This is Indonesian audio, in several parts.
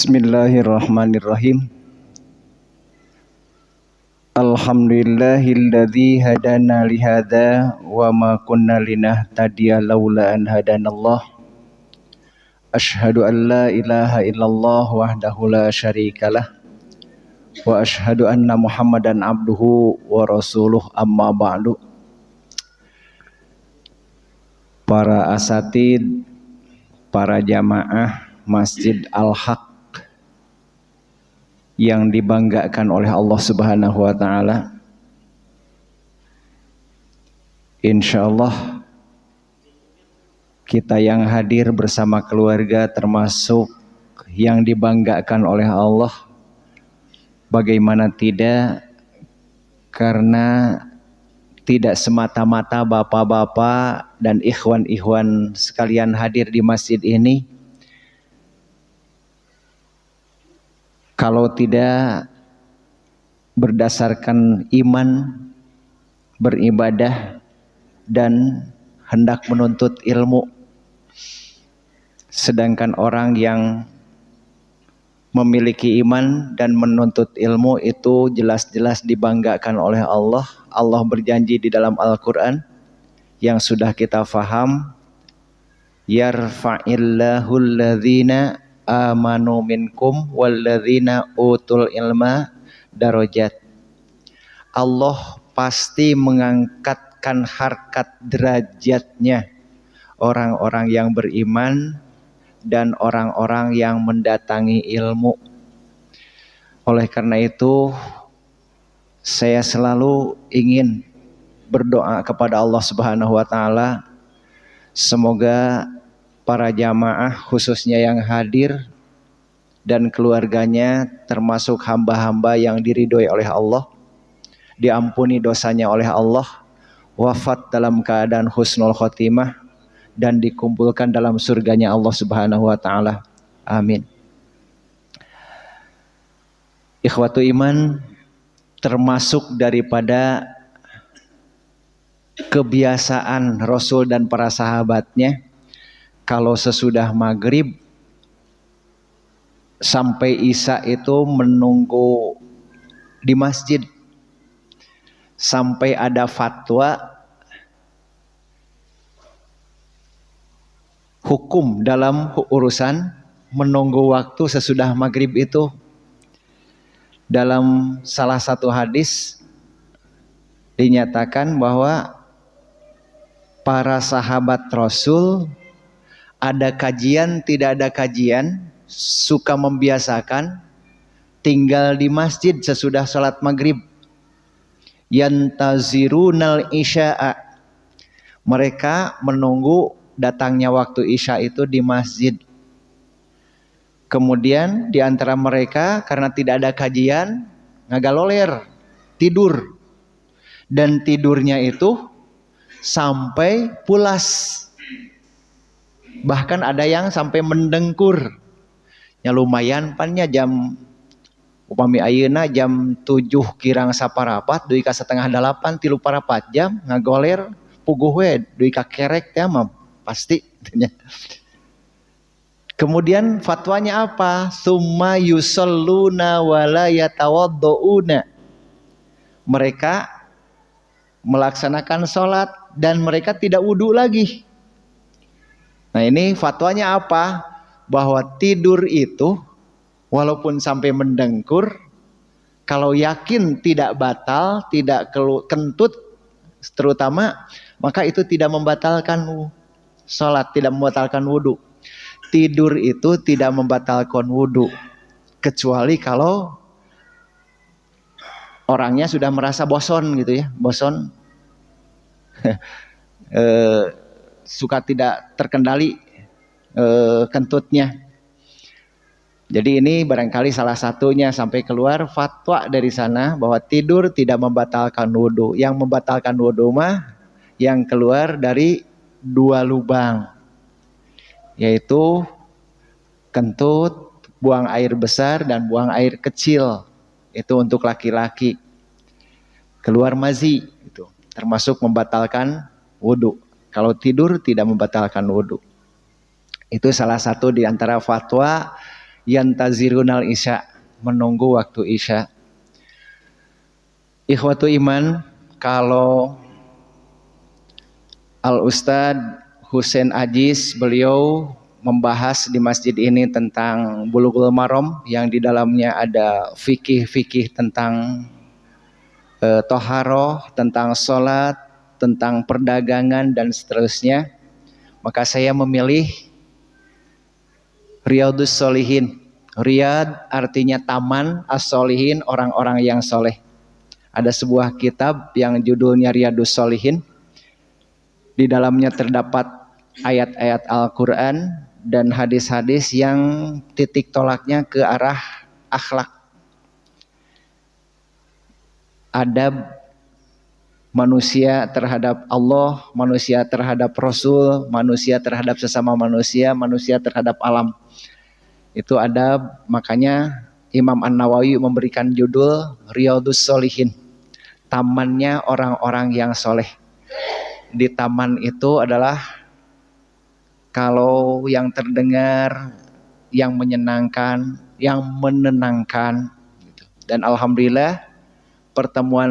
Bismillahirrahmanirrahim. Alhamdulillahilladzi hadana lihada wa ma kunna linahtadiya laula an hadanallah. Asyhadu an la ilaha illallah wahdahu la syarikalah wa asyhadu anna Muhammadan abduhu wa rasuluh, amma ba'du. Para asatid, para jamaah Masjid Al-Haq yang dibanggakan oleh Allah Subhanahu wa taala. Insyaallah kita yang hadir bersama keluarga termasuk yang dibanggakan oleh Allah. Bagaimana tidak, karena tidak semata-mata bapak-bapak dan ikhwan-ikhwan sekalian hadir di masjid ini kalau tidak berdasarkan iman, beribadah, dan hendak menuntut ilmu. Sedangkan orang yang memiliki iman dan menuntut ilmu itu jelas-jelas dibanggakan oleh Allah. Allah berjanji di dalam Al-Quran yang sudah kita faham, yarfa'illahu alladhina amanu minkum walladzina utul ilma darajat. Allah pasti mengangkatkan harkat derajatnya orang-orang yang beriman dan orang-orang yang mendatangi ilmu. Oleh karena itu saya selalu ingin berdoa kepada Allah Subhanahu wa taala, semoga para jamaah khususnya yang hadir dan keluarganya termasuk hamba-hamba yang diridhoi oleh Allah, diampuni dosanya oleh Allah, wafat dalam keadaan husnul khotimah, dan dikumpulkan dalam surganya Allah Subhanahu wa taala. Amin. Ikhwatu iman, termasuk daripada kebiasaan Rasul dan para sahabatnya, kalau sesudah maghrib sampai isya itu menunggu di masjid sampai ada fatwa hukum dalam urusan menunggu waktu sesudah maghrib itu. Dalam salah satu hadis dinyatakan bahwa para sahabat Rasul, ada kajian, tidak ada kajian, suka membiasakan tinggal di masjid sesudah sholat maghrib. Yantazirunal isya'a, mereka menunggu datangnya waktu isya itu di masjid. Kemudian di antara mereka karena tidak ada kajian, ngagaloler, tidur. Dan tidurnya itu sampai pulas. Bahkan ada yang sampai mendengkur. Ya lumayan pannya jam upami ayeuna jam 7 kirang saparapat dugi ka setengah 8 3 4 jam ngagoler puguh we dugi ka kerek teh mah pasti. Kemudian fatwanya apa? Summa yusalluna wa la yatawaddauna. Mereka melaksanakan sholat dan mereka tidak wudu lagi. Nah ini fatwanya apa? Bahwa tidur itu walaupun sampai mendengkur, kalau yakin tidak batal, tidak kentut terutama, maka itu tidak membatalkan sholat, tidak membatalkan wudu. Tidur itu tidak membatalkan wudu, kecuali kalau orangnya sudah merasa bosan gitu ya, bosan. Suka tidak terkendali kentutnya. Jadi ini barangkali salah satunya sampai keluar fatwa dari sana bahwa tidur tidak membatalkan wudu. Yang membatalkan wudu mah yang keluar dari 2 lubang, yaitu kentut, buang air besar dan buang air kecil. Itu untuk laki-laki. Keluar mazi itu termasuk membatalkan wudu. Kalau tidur tidak membatalkan wudu. Itu salah satu di antara fatwa yantazirunal isya, menunggu waktu isya. Ikhwatu iman, kalau Al-Ustadz Husain Ajis, beliau membahas di masjid ini tentang Bulughul Maram yang di dalamnya ada fikih-fikih tentang toharoh, tentang sholat, tentang perdagangan dan seterusnya. Maka saya memilih Riyadhus Shalihin. Riyad artinya taman, as-sholihin orang-orang yang soleh. Ada sebuah kitab yang judulnya Riyadhus Shalihin. Di dalamnya terdapat ayat-ayat Al-Quran dan hadis-hadis yang titik tolaknya ke arah akhlak, adab manusia terhadap Allah, manusia terhadap Rasul, manusia terhadap sesama manusia, manusia terhadap alam. Itu adab, makanya Imam An-Nawawi memberikan judul Riyadhus Shalihin, tamannya orang-orang yang soleh. Di taman itu adalah kalau yang terdengar, yang menyenangkan, yang menenangkan. Dan alhamdulillah pertemuan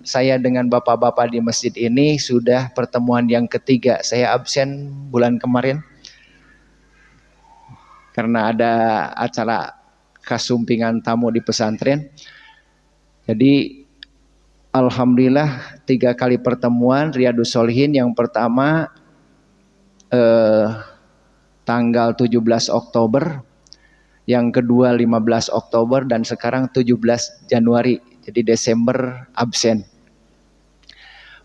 saya dengan bapak-bapak di masjid ini sudah pertemuan yang ketiga. Saya absen bulan kemarin karena ada acara kasumpingan tamu di pesantren. Jadi alhamdulillah 3 kali pertemuan Riyadhus Shalihin. Yang pertama tanggal 17 Oktober, yang kedua 15 Oktober, dan sekarang 17 Januari. Jadi Desember absen.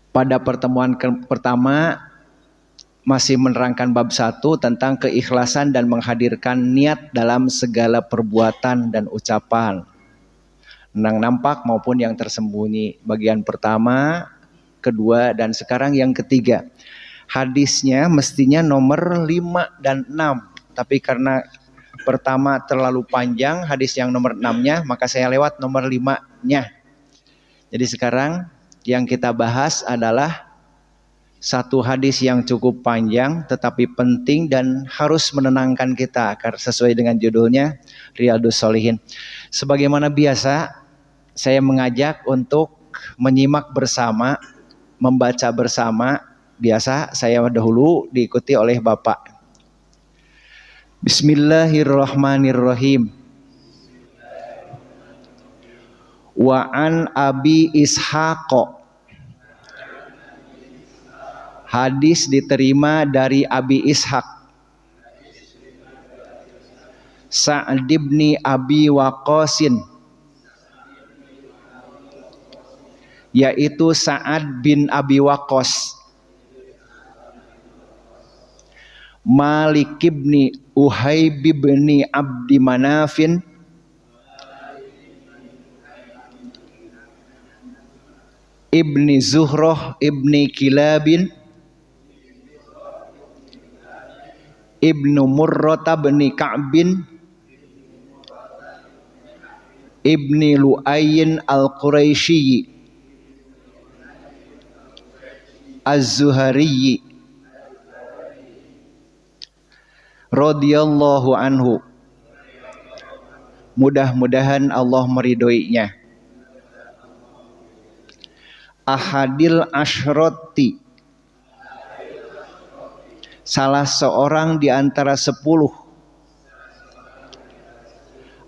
Pada pertemuan pertama masih menerangkan bab 1 tentang keikhlasan dan menghadirkan niat dalam segala perbuatan dan ucapan, yang nampak maupun yang tersembunyi. Bagian pertama, kedua, dan sekarang yang ketiga. Hadisnya mestinya nomor 5 dan 6, tapi karena pertama terlalu panjang hadis yang nomor 6-nya, maka saya lewat nomor 5-nya. Jadi sekarang yang kita bahas adalah satu hadis yang cukup panjang tetapi penting dan harus menenangkan kita, karena sesuai dengan judulnya Riyadhus Shalihin. Sebagaimana biasa, saya mengajak untuk menyimak bersama, membaca bersama. Biasa saya dahulu diikuti oleh Bapak. Bismillahirrahmanirrahim. Wa an Abi Ishaq. Hadis diterima dari Abi Ishaq, Sa'd bin Abi Waqqasin, yaitu Sa'ad bin Abi Waqqas, Malik bin Uhaib bin Abdi Manafin, Ibni Zuhrah Ibni Kilabin, Ibnu Murrata bin Ka'bin, Ibni Lu'ayyin Al-Quraisyi Az-Zuhari radhiyallahu anhu. Mudah-mudahan Allah meridhoinya. Ahadil asyrati, salah seorang di antara 10,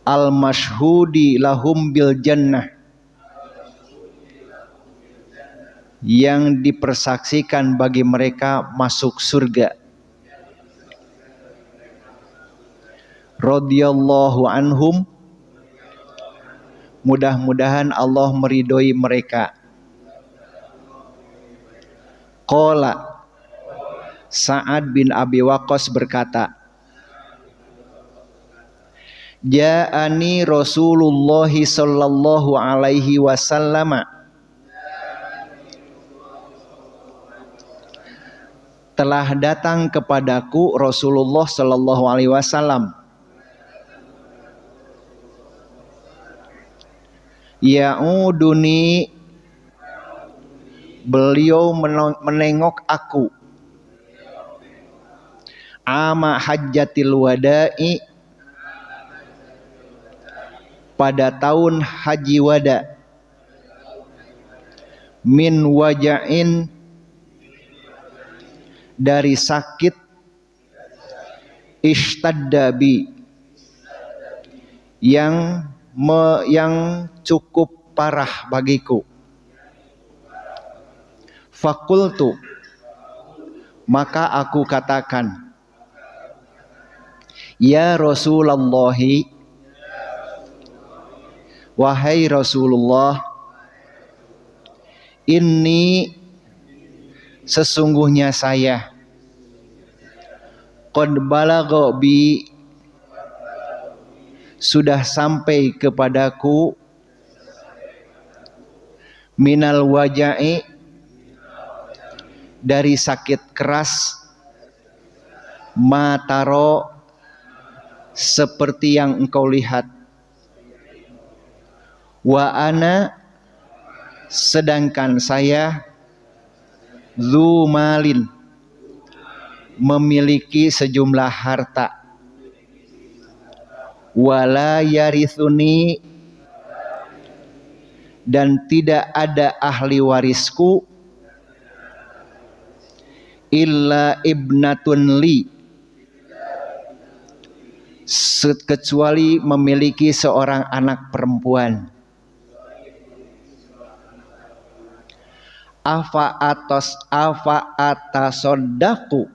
al-masyhudi lahum bil jannah, yang dipersaksikan bagi mereka masuk surga. Radhiyallahu anhum, mudah-mudahan Allah meridhoi mereka. Qala, Sa'ad bin Abi Waqqas berkata, Ja'ani Rasulullah sallallahu alaihi wasallam, telah datang kepadaku Rasulullah sallallahu alaihi wasallam, ya'uduni, beliau menengok aku, ama hajjatil wada'i, pada tahun haji wada, min waja'in, dari sakit, ishtadda bi, yang cukup parah bagiku. Fakultu, maka aku katakan, ya Rasulullahi, wahai Rasulullah, ini sesungguhnya saya, qad balagha bi, sudah sampai kepadaku, minal waja'i, dari sakit keras, mataro, seperti yang engkau lihat, wa ana, sedangkan saya, dzu malin, memiliki sejumlah harta, wala yarithuni, dan tidak ada ahli warisku, illa ibnatun li, kecuali memiliki seorang anak perempuan. Afa atasodaku,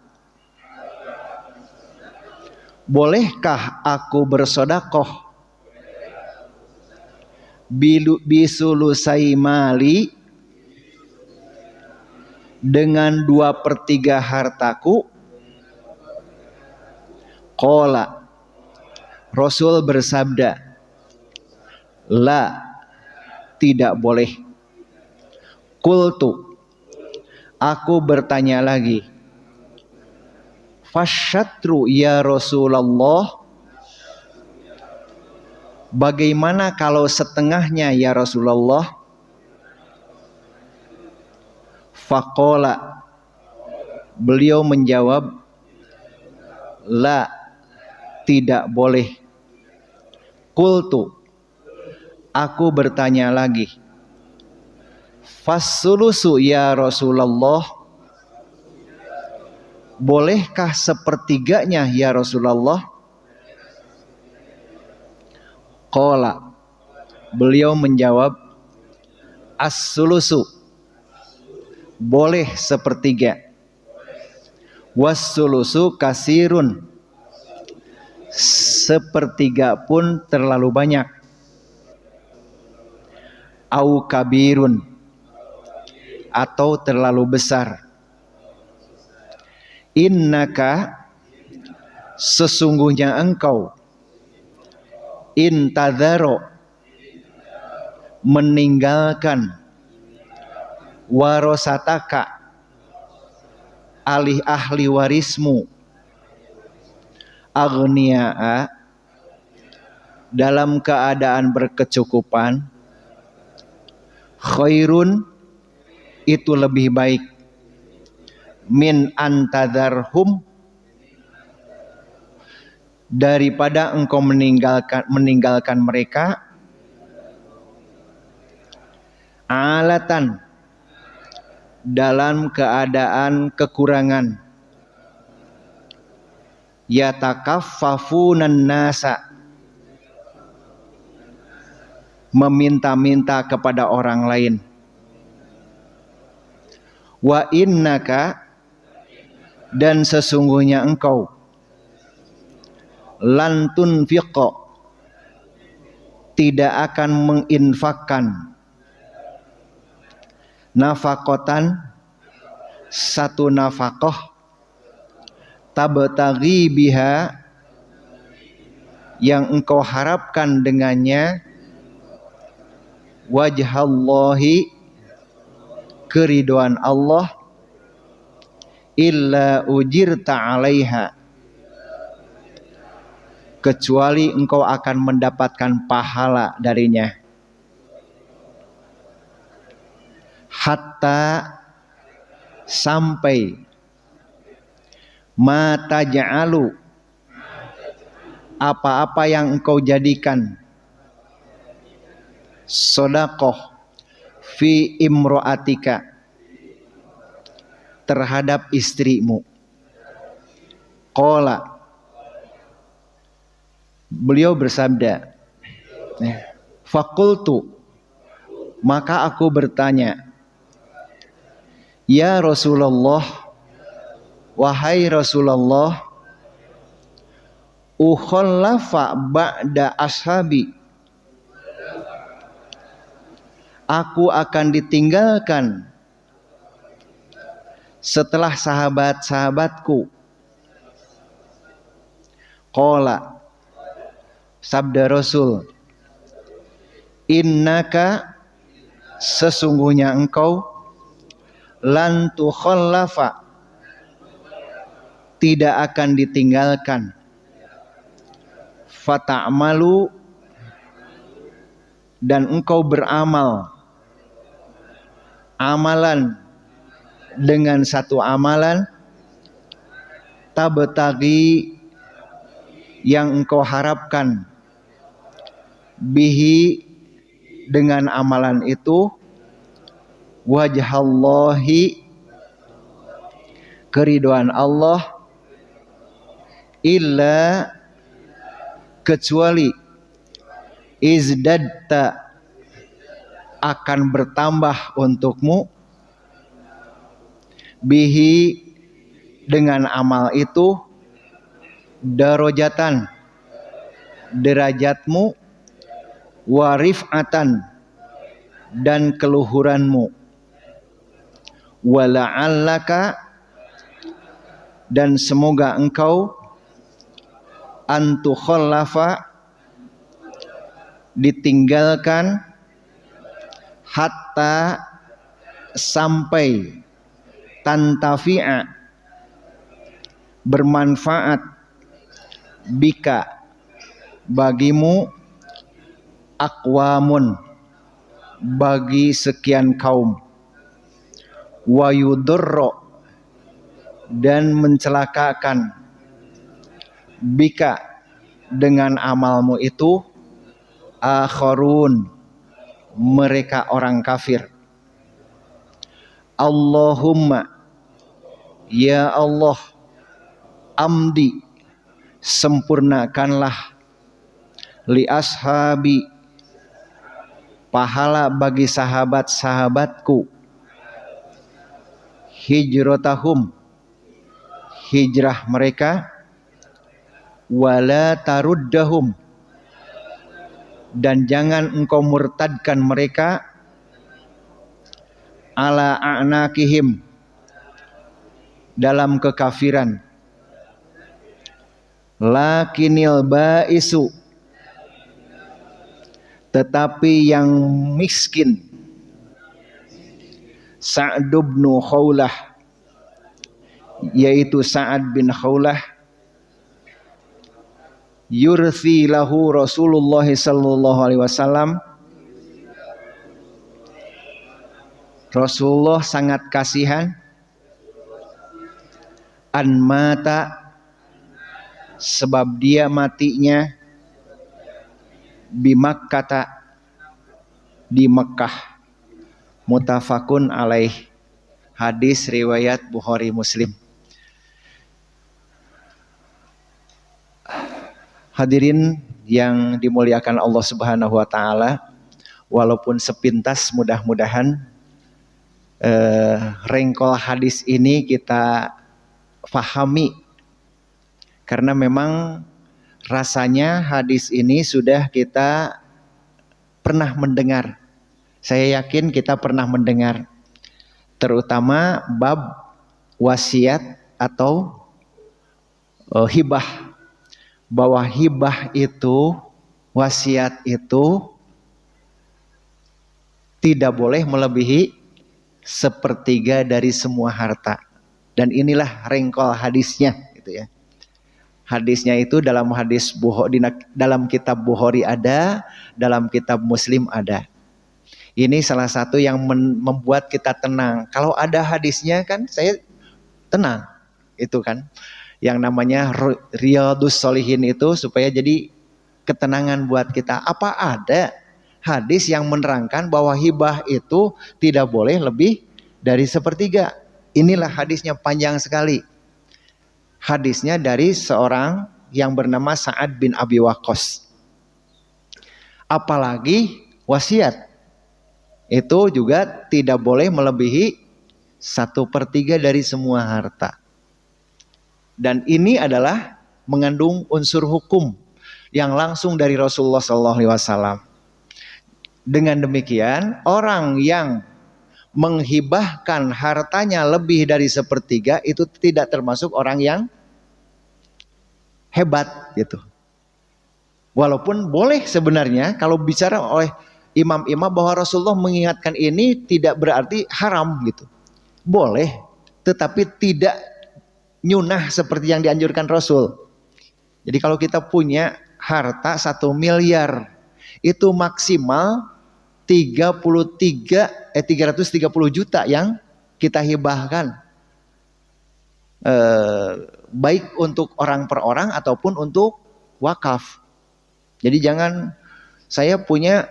bolehkah aku bersodakoh, bisulusai mali, dengan 2/3 hartaku? Qala, Rasul bersabda, la, tidak boleh. Qultu, aku bertanya lagi, fasyatru ya Rasulullah, bagaimana kalau setengahnya ya Rasulullah? Faqala, beliau menjawab, la, tidak boleh. Qultu, aku bertanya lagi, fassulusu ya Rasulullah, bolehkah sepertiganya ya Rasulullah? Qala, beliau menjawab, as-sulusu, boleh sepertiga, was-sulusu kasirun, sepertiga pun terlalu banyak, au kabirun, atau terlalu besar. Innaka, sesungguhnya engkau, intadharo, meninggalkan, warosataka, ahli warismu, agniya'a, dalam keadaan berkecukupan, khairun, itu lebih baik, min antadharhum, daripada engkau meninggalkan mereka, alatan, dalam keadaan kekurangan, yatakaffafunan nasa, meminta-minta kepada orang lain. Wa innaka, dan sesungguhnya engkau, lan tunfiqa, tidak akan menginfakkan, nafakotan, satu nafakoh, tabtaghi biha, yang engkau harapkan dengannya, wajhallahi, keridhaan Allah, illa ujirta 'alaiha, kecuali engkau akan mendapatkan pahala darinya. Hatta, sampai, ma taj'alu, apa-apa yang engkau jadikan, Sodakoh fi imro'atika, terhadap istrimu. Qala, beliau bersabda, fakultu, maka aku bertanya, ya Rasulullah, wahai Rasulullah, ukhallafa ba'da ashabi, aku akan ditinggalkan setelah sahabat-sahabatku. Qala, sabda Rasul, innaka, sesungguhnya engkau, lan tukhallafa, tidak akan ditinggalkan, fata'malu, dan engkau beramal, amalan, dengan satu amalan, tabtagi, yang engkau harapkan, bihi, dengan amalan itu, wajhallahi, keridhaan Allah, illa, kecuali, izdadta, akan bertambah untukmu, bihi, dengan amal itu, darajatan, derajatmu, warifatan, dan keluhuranmu, wala'allaka, dan semoga engkau, antukhallafa, ditinggalkan, hatta, sampai, tantafi'a, bermanfaat, bika, bagimu, aqwamun, bagi sekian kaum, wa yudurro, dan mencelakakan, bika, dengan amalmu itu, akharun, mereka orang kafir. Allahumma, ya Allah, amdi, sempurnakanlah, li ashabi, pahala bagi sahabat-sahabatku, hijratahum, hijrah mereka, wala taruddahum, dan jangan engkau murtadkan mereka, ala a'nakihim, dalam kekafiran, lakinil ba'isu, tetapi yang miskin, Sa'd bin Khawlah, yaitu Sa'ad bin Khawlah, yurthi lahu Rasulullah sallallahu alaihi wasallam, Rasulullah sangat kasihan, an mata, sebab dia matinya, bi Makkah, di Mekah, mutafakun alaih, hadis riwayat Bukhari Muslim. Hadirin yang dimuliakan Allah Subhanahu wa taala, walaupun sepintas mudah-mudahan rengkol hadis ini kita fahami, karena memang rasanya hadis ini sudah kita pernah mendengar. Saya yakin kita pernah mendengar, terutama bab wasiat atau hibah, bahwa hibah itu, wasiat itu tidak boleh melebihi sepertiga dari semua harta. Dan inilah rengkol hadisnya, gitu ya. Hadisnya itu dalam hadis Bukhari, dalam kitab Bukhari ada, dalam kitab Muslim ada. Ini salah satu yang membuat kita tenang. Kalau ada hadisnya kan saya tenang, itu kan. Yang namanya Riyadhus Shalihin itu supaya jadi ketenangan buat kita. Apa ada hadis yang menerangkan bahwa hibah itu tidak boleh lebih dari sepertiga. Inilah hadisnya, panjang sekali. Hadisnya dari seorang yang bernama Sa'ad bin Abi Waqqas. Apalagi wasiat itu juga tidak boleh melebihi 1/3 dari semua harta. Dan ini adalah mengandung unsur hukum yang langsung dari Rasulullah SAW. Dengan demikian, orang yang menghibahkan hartanya lebih dari 1/3 itu tidak termasuk orang yang hebat gitu. Walaupun boleh sebenarnya kalau bicara oleh imam-imam bahwa Rasulullah mengingatkan ini tidak berarti haram gitu. Boleh, tetapi tidak nyunah seperti yang dianjurkan Rasul. Jadi kalau kita punya harta 1 miliar, itu maksimal 330 juta yang kita hibahkan, baik untuk orang per orang ataupun untuk wakaf. Jadi jangan saya punya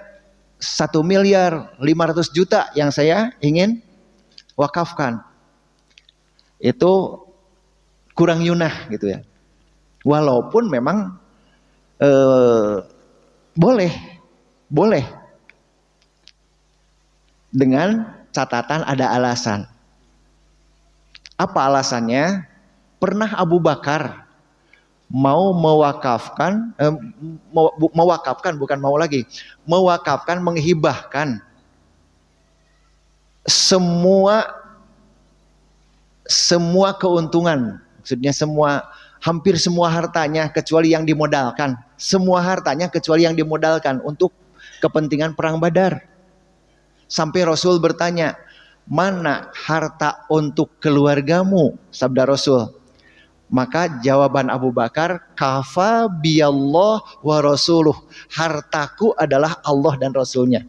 1.500.000.000 yang saya ingin wakafkan, itu kurang yunah gitu ya. Walaupun memang boleh dengan catatan ada alasan. Apa alasannya? Pernah Abu Bakar mau mewakafkan, mewakafkan, menghibahkan semua keuntungan, maksudnya hampir semua hartanya kecuali yang dimodalkan, untuk kepentingan perang Badar. Sampai Rasul bertanya, mana harta untuk keluargamu? Sabda Rasul. Maka jawaban Abu Bakar, kafa biyallah wa rasuluh. Hartaku adalah Allah dan Rasulnya.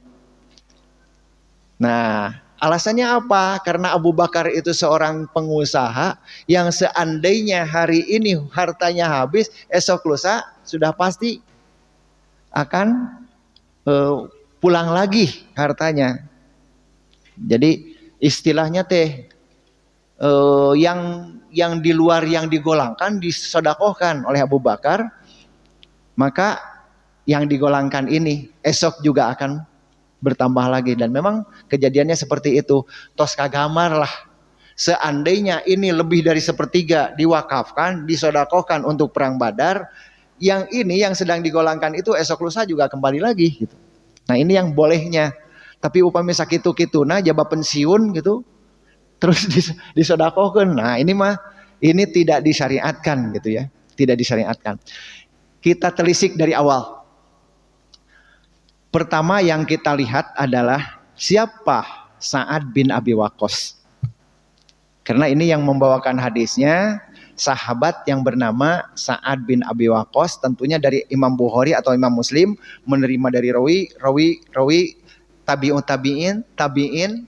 Nah, alasannya apa? Karena Abu Bakar itu seorang pengusaha yang seandainya hari ini hartanya habis, esok lusa sudah pasti akan pulang lagi hartanya. Jadi istilahnya yang di luar yang digolangkan disodakohkan oleh Abu Bakar, maka yang digolangkan ini esok juga akan bertambah lagi. Dan memang kejadiannya seperti itu. Tos kagamar lah, seandainya ini lebih dari 1/3 diwakafkan, disodakohkan untuk perang Badar, yang ini yang sedang digolangkan itu esok lusa juga kembali lagi gitu. Nah ini yang bolehnya. Tapi upami sakitu-kituna jaba pensiun gitu terus disodakohkan. Nah ini tidak disyariatkan gitu ya, tidak disyariatkan. Kita telisik dari awal. Pertama yang kita lihat adalah siapa Sa'ad bin Abi Waqqas. Karena ini yang membawakan hadisnya sahabat yang bernama Sa'ad bin Abi Waqqas, tentunya dari Imam Bukhari atau Imam Muslim, menerima dari rawi tabi'in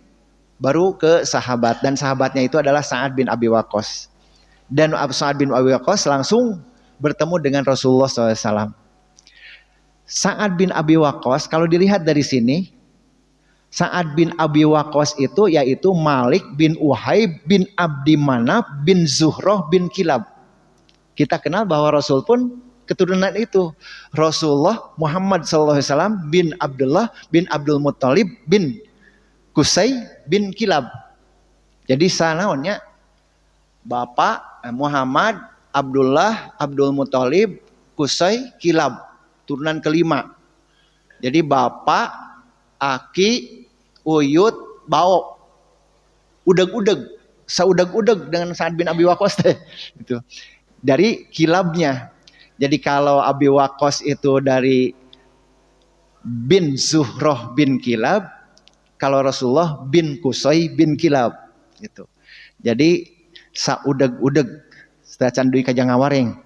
baru ke sahabat, dan sahabatnya itu adalah Sa'ad bin Abi Waqqas. Dan Sa'ad bin Abi Waqqas langsung bertemu dengan Rasulullah SAW. Sa'ad bin Abi Waqqas kalau dilihat dari sini, Sa'ad bin Abi Waqqas itu yaitu Malik bin Uhaib bin Abdi Manaf bin Zuhroh bin Kilab. Kita kenal bahwa Rasul pun keturunan itu. Rasulullah Muhammad SAW bin Abdullah bin Abdul Muttalib bin Qusay bin Kilab. Jadi sanaonnya Bapak Muhammad, Abdullah, Abdul Muttalib, Qusay, Kilab, turunan kelima. Jadi bapak, aki, uyut, bau, udeg-udeg, saudeg-udeg dengan Sa'ad bin Abi Waqqas gitu. Dari kilabnya. Jadi kalau Abi Waqqas itu dari bin Zuhroh bin Kilab, kalau Rasulullah bin Qusay bin Kilab gitu. Jadi saudeg-udeg stacandui kajang ngawaring.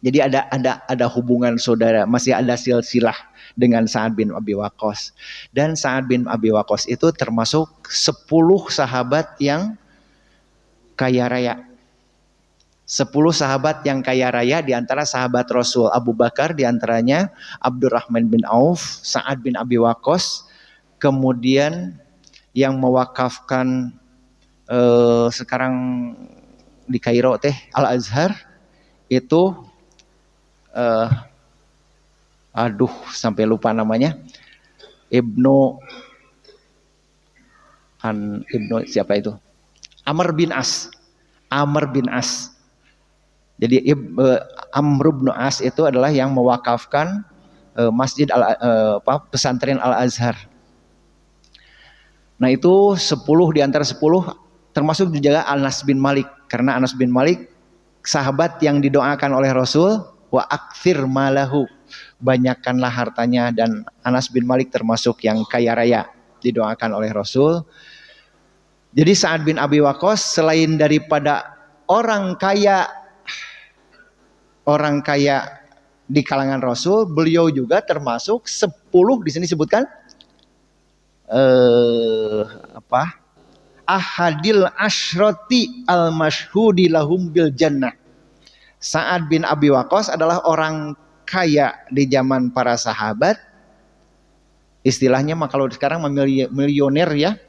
Jadi ada hubungan saudara, masih ada silsilah dengan Sa'ad bin Abi Waqqas. Dan Sa'ad bin Abi Waqqas itu termasuk 10 sahabat yang kaya raya. sahabat yang kaya raya di antara sahabat Rasul. Abu Bakar di antaranya, Abdurrahman bin Auf, Sa'ad bin Abi Waqqas, kemudian yang mewakafkan sekarang di Kairo Al-Azhar itu sampai lupa namanya, Ibnu siapa itu? Amr bin As. Jadi Amr bin As itu adalah yang mewakafkan masjid pesantren Al-Azhar. Nah itu 10 di antara 10 termasuk juga Anas bin Malik, karena Anas bin Malik sahabat yang didoakan oleh Rasul, wa aktsir malahu, banyakkanlah hartanya, dan Anas bin Malik termasuk yang kaya raya didoakan oleh Rasul. Jadi Sa'ad bin Abi Waqqas selain daripada orang kaya di kalangan Rasul, beliau juga termasuk 10 di sini disebutkan ahadil asyrati al-masyhudi lahum bil jannah. Sa'ad bin Abi Waqqas adalah orang kaya di zaman para sahabat. Istilahnya mah kalau sekarang milioner ya.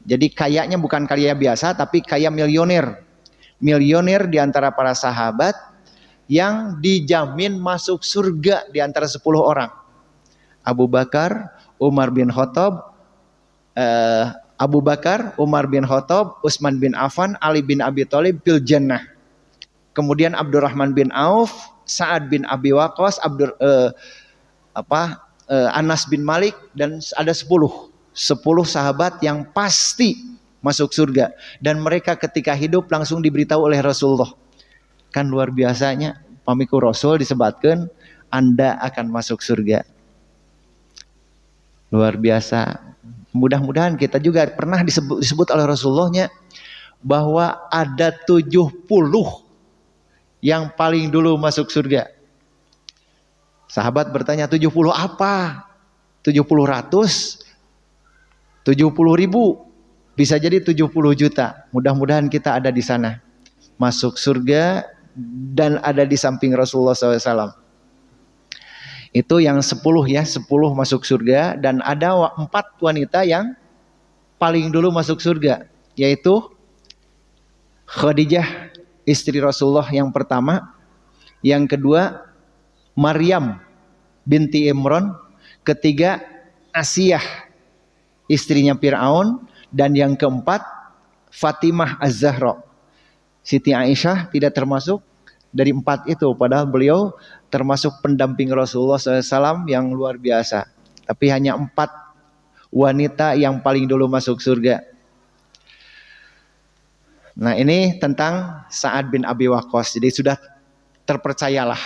Jadi kayanya bukan kaya biasa tapi kaya milioner. Milioner di antara para sahabat yang dijamin masuk surga di antara 10 orang. Abu Bakar, Umar bin Khattab, Utsman bin Affan, Ali bin Abi Thalib bil jannah. Kemudian Abdurrahman bin Auf, Sa'ad bin Abi Waqqas, Anas bin Malik, dan ada 10 sahabat yang pasti masuk surga, dan mereka ketika hidup langsung diberitahu oleh Rasulullah. Kan luar biasanya pamiku Rasul disebutkan Anda akan masuk surga. Luar biasa. Mudah-mudahan kita juga pernah disebut oleh Rasulullahnya bahwa ada 70 yang paling dulu masuk surga. Sahabat bertanya, 70 apa? 70 ratus? 70 ribu? Bisa jadi 70 juta. Mudah-mudahan kita ada di sana. Masuk surga dan ada di samping Rasulullah SAW. Itu yang 10 ya, 10 masuk surga, dan ada 4 wanita yang paling dulu masuk surga, yaitu Khadijah istri Rasulullah yang pertama, yang kedua Maryam binti Imran, ketiga Asiyah istrinya Fir'aun, dan yang keempat Fatimah Az-Zahra. Siti Aisyah tidak termasuk dari 4 itu, padahal beliau termasuk pendamping Rasulullah SAW yang luar biasa. Tapi hanya 4 wanita yang paling dulu masuk surga. Nah ini tentang Sa'ad bin Abi Waqqas. Jadi sudah terpercayalah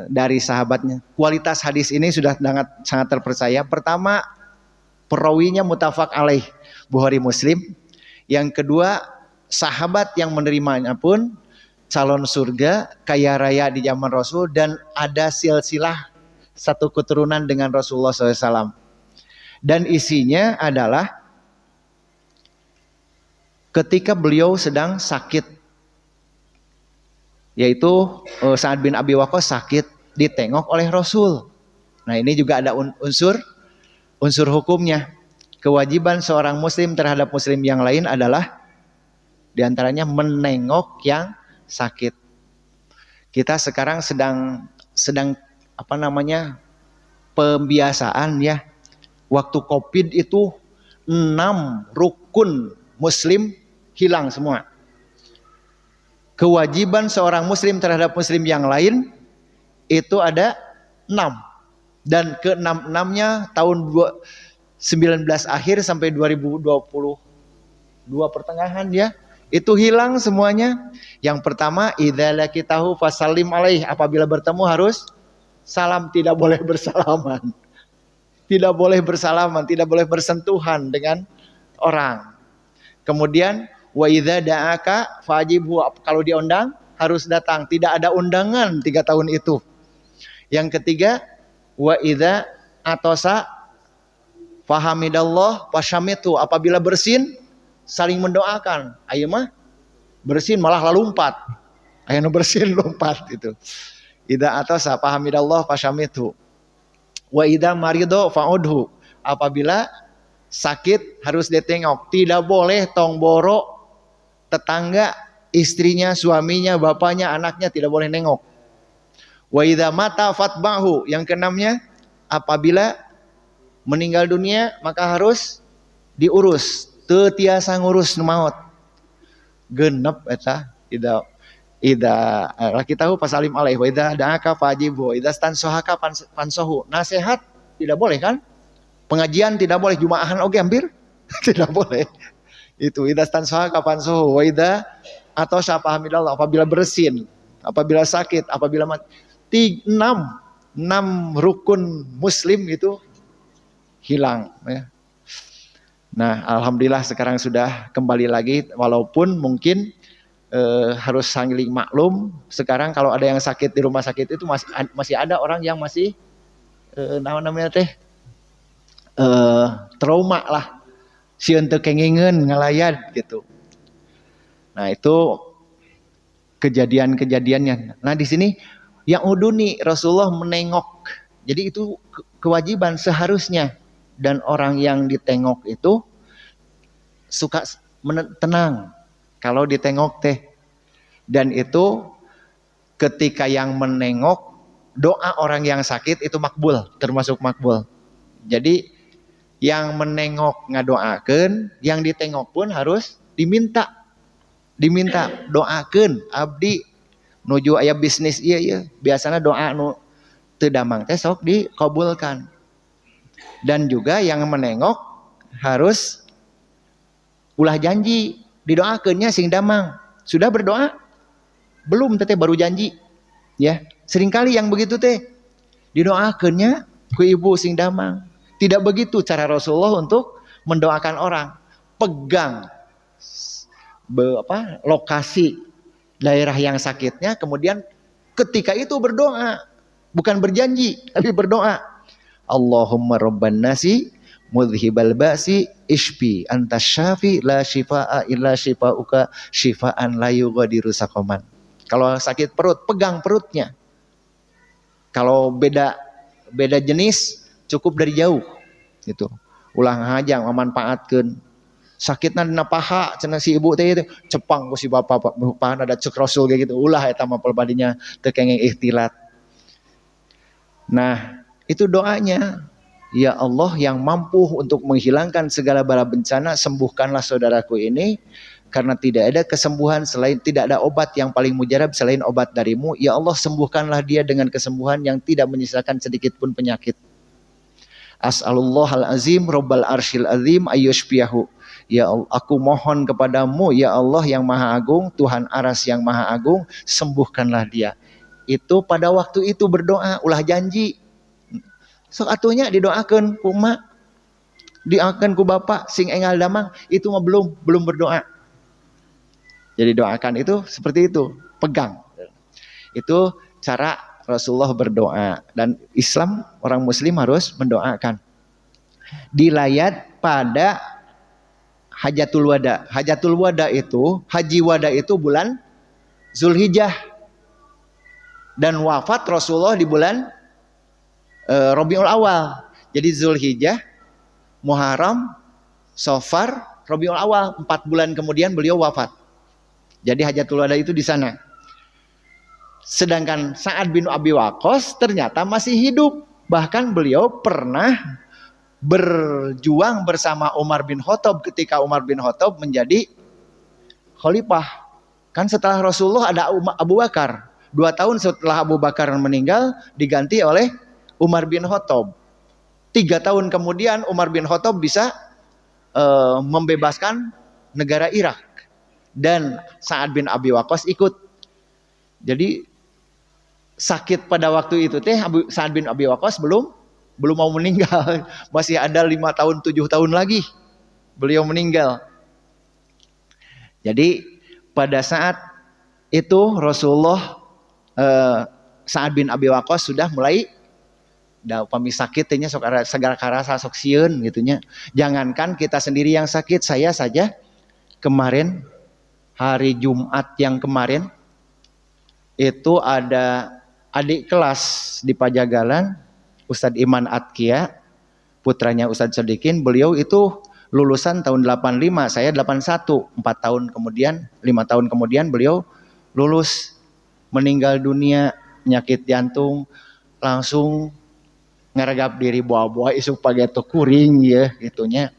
dari sahabatnya. Kualitas hadis ini sudah sangat terpercaya. Pertama, perawinya mutafaq alaih, Bukhari Muslim. Yang kedua, sahabat yang menerimanya pun calon surga, kaya raya di zaman Rasul, dan ada silsilah satu keturunan dengan Rasulullah SAW. Dan isinya adalah ketika beliau sedang sakit, yaitu Sa'ad bin Abi Waqqas sakit, ditengok oleh Rasul. Nah ini juga ada unsur hukumnya. Kewajiban seorang muslim terhadap muslim yang lain adalah diantaranya menengok yang sakit. Kita sekarang sedang pembiasaan ya. Waktu Covid itu 6 rukun muslim hilang semua. Kewajiban seorang muslim terhadap muslim yang lain itu ada 6. Dan ke-6-6-nya tahun 19 akhir sampai 2022 pertengahan ya. Itu hilang semuanya. Yang pertama, idza laqitahu fasallim alaih. Apabila bertemu harus salam, tidak boleh bersalaman. Tidak boleh bersalaman, tidak boleh bersentuhan dengan orang. Kemudian wa idza da'aka fajibhu. Kalau diundang harus datang. Tidak ada undangan 3 tahun itu. Yang ketiga, wa idza atosa fahamidallah wasyamitu. Apabila bersin saling mendoakan. Ayo mah bersin malah lalu 4. aya nu bersin lompat itu. Idza atasa fahamidallah fasyamithu. Wa idza marido fa'udhu. Apabila sakit harus ditengok, tidak boleh tong boro tetangga, istrinya, suaminya, bapaknya, anaknya tidak boleh nengok. Wa idza mata fatbahu. Yang keenamnya, apabila meninggal dunia maka harus diurus, teu tiasa ngurus nu maot. Genep eta ida laki tahu pasalim alaih wa idza da'aka fajibu idza stansohaka pansohu. Nasihat tidak boleh kan? Pengajian tidak boleh, jumaahan oge hampir tidak boleh. Itu idza stansohaka pansohu wa idza atau syafahmidallah, apabila bersin, apabila sakit, apabila mati. 6 rukun muslim itu hilang ya. Nah, alhamdulillah sekarang sudah kembali lagi, walaupun mungkin harus saling maklum. Sekarang kalau ada yang sakit di rumah sakit itu masih ada orang yang masih namanya teh trauma lah, sieun teu kengingeun ngalayad gitu. Nah, itu kejadian-kejadiannya. Nah, di sini yang uduni Rasulullah menengok. Jadi itu kewajiban seharusnya, dan orang yang ditengok itu suka tenang kalau ditengok teh. Dan itu ketika yang menengok, doa orang yang sakit itu makbul, termasuk makbul. Jadi yang menengok ngadoakeun, yang ditengok pun harus diminta doakeun abdi nuju aya bisnis ieu biasana doa nu teu damang teh sok dikabulkan. Dan juga yang menengok harus ulah janji, didoakeunnya sing damang. Sudah berdoa? Belum, teteh baru janji. Ya, seringkali yang begitu teh didoakeunnya ku ibu sing damang. Tidak begitu cara Rasulullah untuk mendoakan orang. Pegang lokasi daerah yang sakitnya, kemudian ketika itu berdoa, bukan berjanji tapi berdoa. Allahumma rabban nasi mudhibal ba'si ishfi anta syafi la shifaa illa shifauka shifaan la yughadiru saqaman. Kalau sakit perut, pegang perutnya. Kalau beda jenis, cukup dari jauh gitu. Ulah ngajang memanfaatkeun. Sakitna dina paha cenah si ibu teh itu cepang ku si bapak ada cek Rasul kayak gitu. Ulah eta mah pelbadinya teu kenging ikhtilat. Nah, itu doanya. Ya Allah yang mampu untuk menghilangkan segala bala bencana, sembuhkanlah saudaraku ini, karena tidak ada kesembuhan selain, tidak ada obat yang paling mujarab selain obat darimu. Ya Allah, sembuhkanlah dia dengan kesembuhan yang tidak menyisakan sedikit pun penyakit. As'alullahal azim rabbal arsyil azim ayyushfiyahu. Ya Allah, aku mohon kepadamu ya Allah yang maha agung, Tuhan aras yang maha agung, sembuhkanlah dia. Itu pada waktu itu berdoa, ulah janji. Sok atunya didoakeun ku mak, didoakeun ku bapak sing enggal damang, itu mah belum berdoa. Jadi doakan itu seperti itu, pegang. Itu cara Rasulullah berdoa, dan Islam orang muslim harus mendoakan. Dilayat pada Hajatul Wada. Hajatul Wada itu, Haji Wada itu bulan Zulhijjah. Dan wafat Rasulullah di bulan Rabiul Awal. Jadi Zulhijjah, Muharram, Safar, Rabiul Awal, 4 bulan kemudian beliau wafat. Jadi Hajatul Wada itu di sana. Sedangkan Sa'ad bin Abi Waqqas ternyata masih hidup. Bahkan beliau pernah berjuang bersama Umar bin Khattab ketika Umar bin Khattab menjadi khalifah. Kan setelah Rasulullah ada Abu Bakar. 2 tahun setelah Abu Bakar meninggal diganti oleh Umar bin Khattab. 3 tahun kemudian Umar bin Khattab bisa membebaskan negara Irak. Dan Sa'ad bin Abi Waqqas ikut. Jadi sakit pada waktu itu teh Sa'ad bin Abi Waqqas belum mau meninggal. Masih ada 5 tahun 7 tahun lagi beliau meninggal. Jadi pada saat itu Rasulullah Sa'ad bin Abi Waqqas sudah mulai da upami sakit teh nya sok segala karasa sok sieun gitu nya. Jangankan kita sendiri yang sakit, saya saja kemarin hari Jumat yang kemarin itu ada adik kelas di Pajagalan, Ustadz Iman Atkia, putranya Ustadz Sodikin. Beliau itu lulusan tahun 85, saya 81. 4 tahun kemudian, 5 tahun kemudian beliau lulus, meninggal dunia penyakit jantung, langsung ngeregap diri buah-buah isu pageto kuring ya gitunya.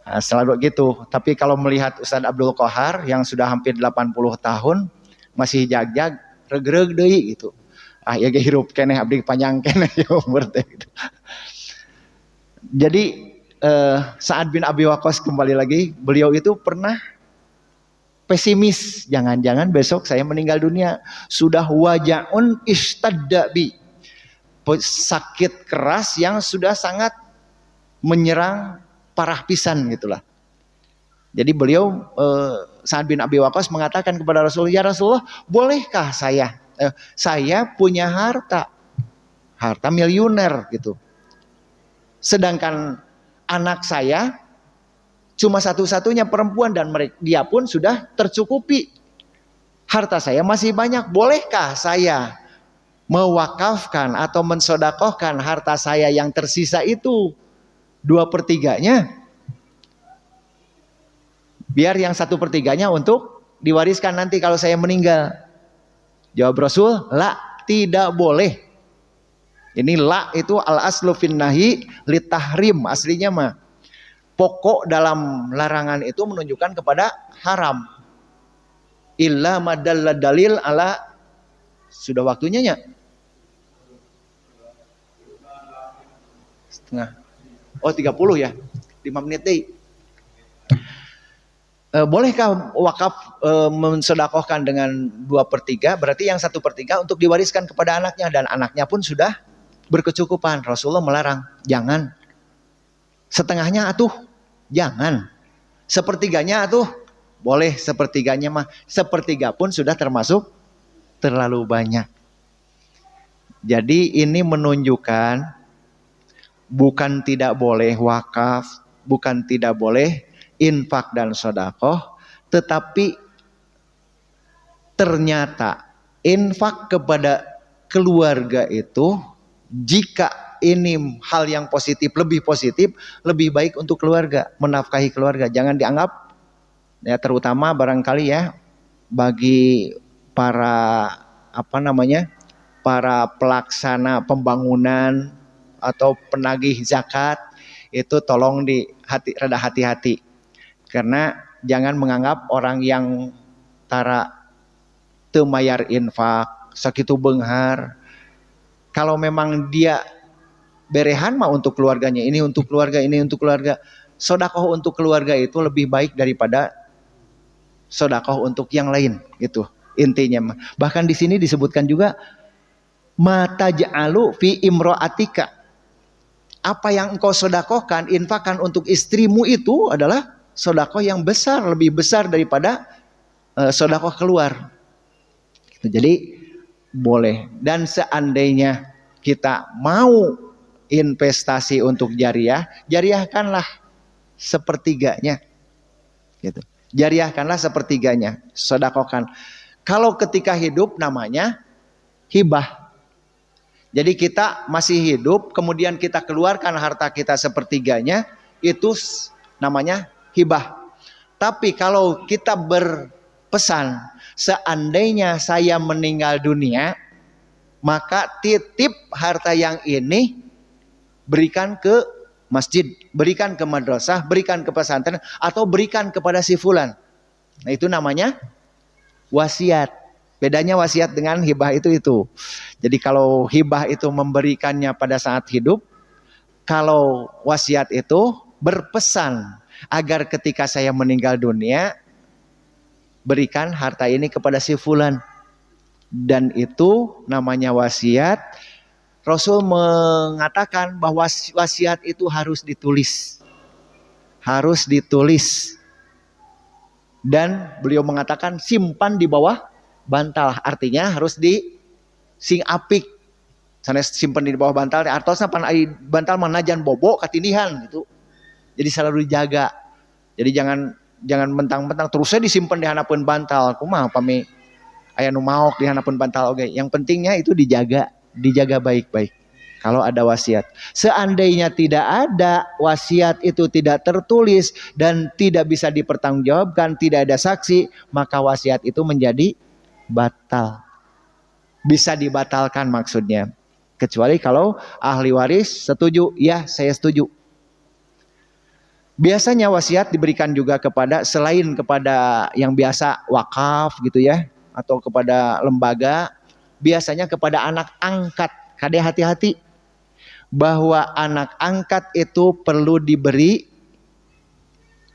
Nah, selalu gitu. Tapi kalau melihat Ustadz Abdul Qohar yang sudah hampir 80 tahun masih jag-jag, regreg deui gitu. Ah ya ge hirup keneh abdi panjang keneh ya umur teh gitu. Jadi Sa'ad bin Abi Waqqas kembali lagi, beliau itu pernah pesimis, jangan-jangan besok saya meninggal dunia. Sudah wajaun istadda bi, sakit keras yang sudah sangat menyerang, parah pisan gitulah. Jadi beliau Sa'ad bin Abi Waqqas mengatakan kepada Rasulullah, ya Rasulullah, bolehkah saya punya harta miliuner gitu, sedangkan anak saya cuma satu-satunya perempuan dan dia pun sudah tercukupi, harta saya masih banyak, bolehkah saya mewakafkan atau mensodakohkan harta saya yang tersisa itu 2/3-nya, biar yang 1/3-nya untuk diwariskan nanti kalau saya meninggal. Jawab Rasul, la, tidak boleh. Ini la itu al aslu fin nahi li tahrim, aslinya mah pokok dalam larangan itu menunjukkan kepada haram. Illa madalla dalil ala, sudah waktunya ya? Setengah. Oh 30 ya, 5 menit deh. Bolehkah wakaf mensedekahkan dengan 2/3? Berarti yang 1/3 untuk diwariskan kepada anaknya, dan anaknya pun sudah berkecukupan. Rasulullah melarang, jangan. Setengahnya atuh, jangan. Sepertiganya atuh, boleh sepertiganya mah. 1/3 pun sudah termasuk terlalu banyak. Jadi ini menunjukkan bukan tidak boleh wakaf, bukan tidak boleh infak dan sedekah, tetapi ternyata infak kepada keluarga itu, jika ini hal yang positif, lebih baik untuk keluarga, menafkahi keluarga. Jangan dianggap, ya terutama barangkali ya bagi para para pelaksana pembangunan atau penagih zakat, itu tolong rada hati-hati. Karena jangan menganggap orang yang teu mayar infak sakitu beunghar, kalau memang dia berehan mah untuk keluarganya, ini untuk keluarga, ini untuk keluarga. Sedekah untuk keluarga itu lebih baik daripada sedekah untuk yang lain gitu. Intinya mah. Bahkan di sini disebutkan juga mata ja'alu fi imra'atika. Apa yang engkau sedekahkan, infakkan untuk istrimu itu adalah sedekah yang besar, lebih besar daripada sedekah keluar. Jadi boleh. Dan seandainya kita mau investasi untuk jariah, jariahkanlah 1/3-nya. Gitu. Jariahkanlah 1/3-nya, sedekahkan. Kalau ketika hidup namanya hibah. Jadi kita masih hidup, kemudian kita keluarkan harta kita 1/3-nya, itu namanya hibah. Tapi kalau kita berpesan, seandainya saya meninggal dunia, maka titip harta yang ini berikan ke masjid, berikan ke madrasah, berikan ke pesantren, atau berikan kepada si fulan. Nah itu namanya wasiat. Bedanya wasiat dengan hibah itu. Jadi kalau hibah itu memberikannya pada saat hidup, kalau wasiat itu berpesan agar ketika saya meninggal dunia, berikan harta ini kepada si fulan. Dan itu namanya wasiat. Rasul mengatakan bahwa wasiat itu harus ditulis. Harus ditulis. Dan beliau mengatakan simpan di bawah bantal. Artinya harus di sing apik. Sanes simpan di bawah bantal. Artosna pan ai bantal manajan bobo katindihan gitu. Jadi selalu dijaga. Jadi jangan mentang-mentang terusnya disimpan di hanapeun bantal. Kumaha pami aya nu maok di hanapeun bantal oge. Yang pentingnya itu dijaga baik-baik. Kalau ada wasiat, seandainya tidak ada wasiat itu tidak tertulis dan tidak bisa dipertanggungjawabkan, tidak ada saksi, maka wasiat itu menjadi batal. Bisa dibatalkan maksudnya. Kecuali kalau ahli waris setuju, ya saya setuju. Biasanya wasiat diberikan juga kepada selain kepada yang biasa wakaf gitu ya, atau kepada lembaga, biasanya kepada anak angkat. Kade hati-hati bahwa anak angkat itu perlu diberi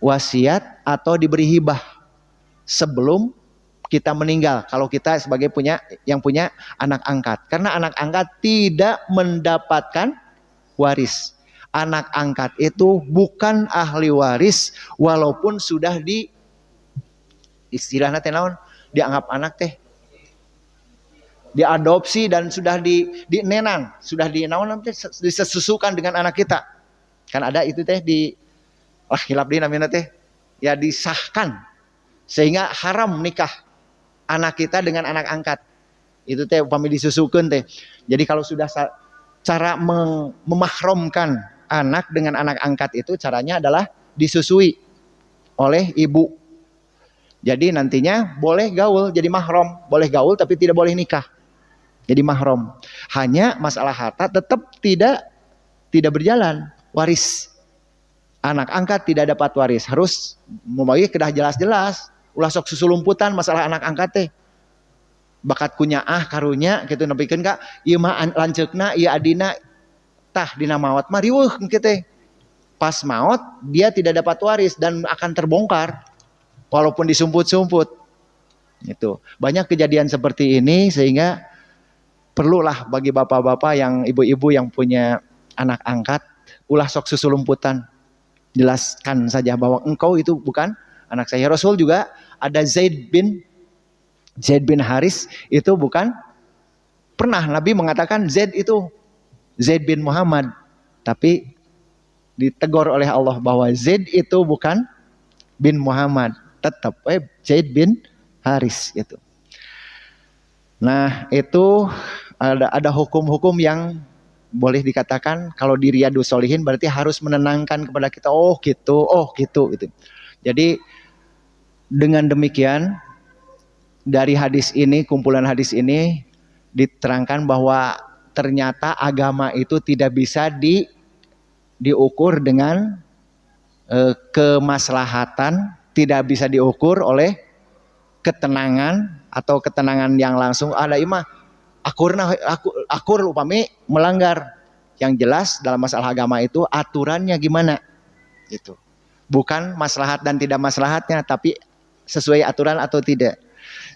wasiat atau diberi hibah sebelum kita meninggal. Kalau kita sebagai punya anak angkat, karena anak angkat tidak mendapatkan waris. Anak angkat itu bukan ahli waris walaupun sudah istilahnya teh naon, dianggap anak teh, diadopsi dan sudah dinenang, sudah disesusukan dengan anak kita. Kan ada itu teh hilap di namanya teh, ya disahkan sehingga haram nikah anak kita dengan anak angkat. Itu teh upami disusukeun teh. Jadi kalau sudah cara memahramkan anak dengan anak angkat itu caranya adalah disusui oleh ibu. Jadi nantinya boleh gaul jadi mahram, boleh gaul tapi tidak boleh nikah. Jadi mahram. Hanya masalah harta tetap tidak berjalan waris. Anak angkat tidak dapat waris, harus membagi kedah jelas-jelas. Ulah sok susulumputan masalah anak angkat teh. Bakat kunyaah karunya kitu nepikeun ka ieu mah lanceukna ieu adina tah dina maot mah riweuh kitu teh. Pas maot dia tidak dapat waris dan akan terbongkar walaupun disumput-sumput. Itu. Banyak kejadian seperti ini sehingga perlulah bagi bapak-bapak yang ibu-ibu yang punya anak angkat, ulah sok susulumputan. Jelaskan saja bahwa engkau itu bukan anak saya. Rasul juga ada Zaid bin Haris itu bukan, pernah Nabi mengatakan Zaid itu Zaid bin Muhammad, tapi ditegur oleh Allah bahwa Zaid itu bukan bin Muhammad, tetap Zaid bin Haris gitu. Nah itu ada hukum-hukum yang boleh dikatakan kalau di Riyadhus Shalihin berarti harus menenangkan kepada kita, oh gitu. Jadi dengan demikian dari hadis ini, kumpulan hadis ini diterangkan bahwa ternyata agama itu tidak bisa diukur dengan kemaslahatan, tidak bisa diukur oleh ketenangan atau ketenangan yang langsung. Ada imah akur upami melanggar. Yang jelas dalam masalah agama itu aturannya gimana gitu. Bukan maslahat dan tidak maslahatnya, tapi sesuai aturan atau tidak.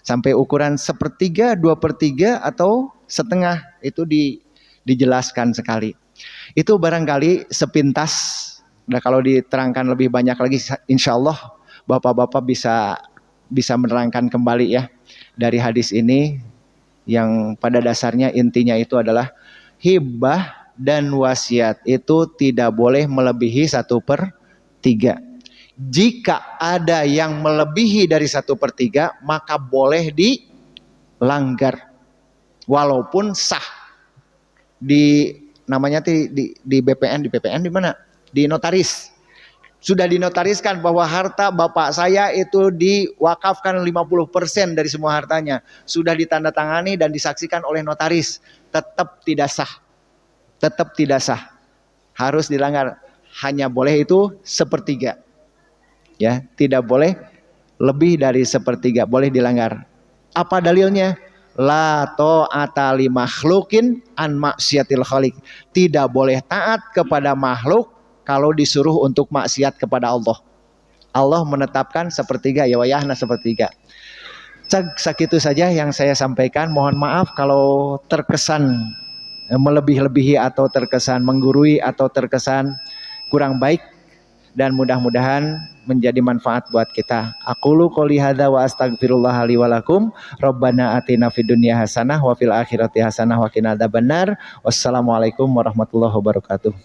Sampai ukuran 1/3, 2/3 atau setengah itu dijelaskan sekali. Itu barangkali sepintas. Nah, kalau diterangkan lebih banyak lagi insya Allah bapak-bapak bisa menerangkan kembali ya dari hadis ini, yang pada dasarnya intinya itu adalah hibah dan wasiat itu tidak boleh melebihi 1/3. Jika ada yang melebihi dari 1/3 maka boleh dilanggar walaupun sah. Namanya di BPN di mana? Di notaris. Sudah dinotariskan bahwa harta bapak saya itu diwakafkan 50% dari semua hartanya. Sudah ditandatangani dan disaksikan oleh notaris. Tetap tidak sah. Tetap tidak sah. Harus dilanggar. Hanya boleh itu 1/3. Ya, tidak boleh lebih dari 1/3. Boleh dilanggar. Apa dalilnya? La ta'ata li makhlukin an maksiatil khaliq. Tidak boleh taat kepada makhluk kalau disuruh untuk maksiat kepada Allah. Allah menetapkan 1/3, ya wayahna 1/3. Sakitu saja yang saya sampaikan. Mohon maaf kalau terkesan melebih-lebihi atau terkesan menggurui atau terkesan kurang baik, dan mudah-mudahan menjadi manfaat buat kita. Aqulu qouli hadza wa astaghfirullah li wa lakum. Rabbana atina fid dunya hasanah wa fil akhirati hasanah wa qina adzabannar. Wassalamualaikum warahmatullahi wabarakatuh.